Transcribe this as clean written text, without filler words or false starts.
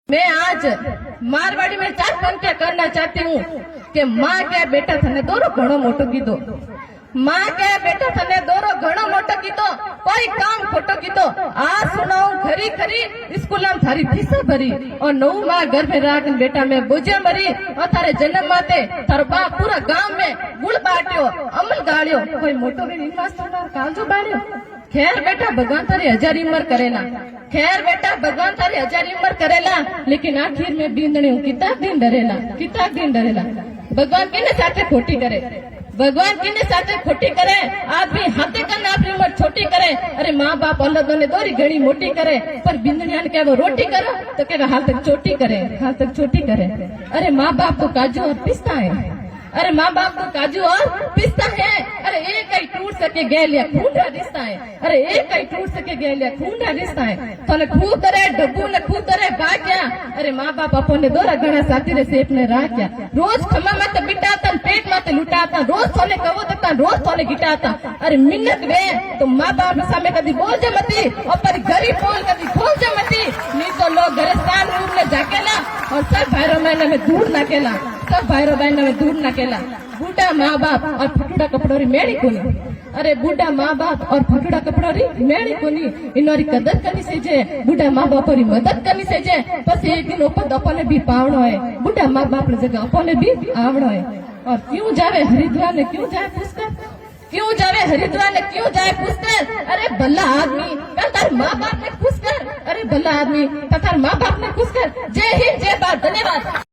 मैं आज मारवाड़ी में 4 पंक्तियां करना चाहती हूँ कि माँ के बेटा थने दोरो घणो मोटो कीधो, माँ के बेटा थने दोरो घणो मोटो कीधो, कोई काम खोटो कीधो। आ सुनाऊं खरी खरी स्कूल में थारी फीसा भरी और 9 माह घर में राख बेटा में बोझे मरी और थारे जन्म माते थारो बाप पूरा गांव में गुड़ बाट्यो अमल गाड़ियो, कोई मोटो भी मास्टर कालजो बाड़ियो। खैर बेटा भगवान तारी 1000 उम्र करेला, खैर बेटा भगवान तारी 1000 उम्र करेला, लेकिन आखिर में बींदणी किताब दिन डरेला, किताब दिन डरेला। भगवान किने साथे खोटी करे, भगवान किने साथे खोटी करे। आदमी हाथे कन अपनी उम्र छोटी करे। अरे माँ बाप अलग ने दोरी घणी मोटी करे, पर बींदणिया ने कहे रोटी करो तो कहे हाल तक छोटी करे, हाल तक छोटी करे। अरे माँ बाप तो काजू और पिस्ता है, अरे माँ बाप तो काजू और पिस्ता है। अरे एक ही टूट सके गैलिया खूंडा रिश्ता है, अरे एक ही टूट सके गैलिया खूंडा रिश्ता है। तने खूब करे डब्बू ने खूब करे भाग्या। अरे माँ बाप अपने दोरा घना साथी रे सेठ ने राख्या, रोज खमा मत बिटाता पेट मत लुटाता, रोज सोने कहो तक रोज सोने गिटाता। अरे मिन्नत वे तो माँ बाप सामने कभी बोल जा मती और पर गरीब बोल कभी खोल जा मती, नहीं तो लोग घरे स्थान रूप में जाकेला और सब भाईरो महीने में दूर नाकेला, सब भाईरो बहन में दूर नाकेला। बूढ़ा माँ बाप और फटूड़ा कपड़ोरी मेड़ी कोनी, अरे बूढ़ा माँ बाप और फटूड़ा कपड़ोरी मेड़ी कोनी। इनोरी कदर करनी से जे, बूढ़ा माँ बाप री मदद करनी से जे, बस एक दिन ऊपर अपने भी पावनो है, बूढ़ा माँ बाप ने जगह अपने भी आवड़ो है। और क्यों जावे हरिद्वार ने, क्यों जाए पुष्कर, क्यों जावे हरिद्वार ने, क्यों जाए पुष्कर। अरे भला आदमी तार माँ बाप ने खुश कर, अरे भला आदमी तार माँ बाप ने खुश कर। जय हिंद, जय भारत, धन्यवाद।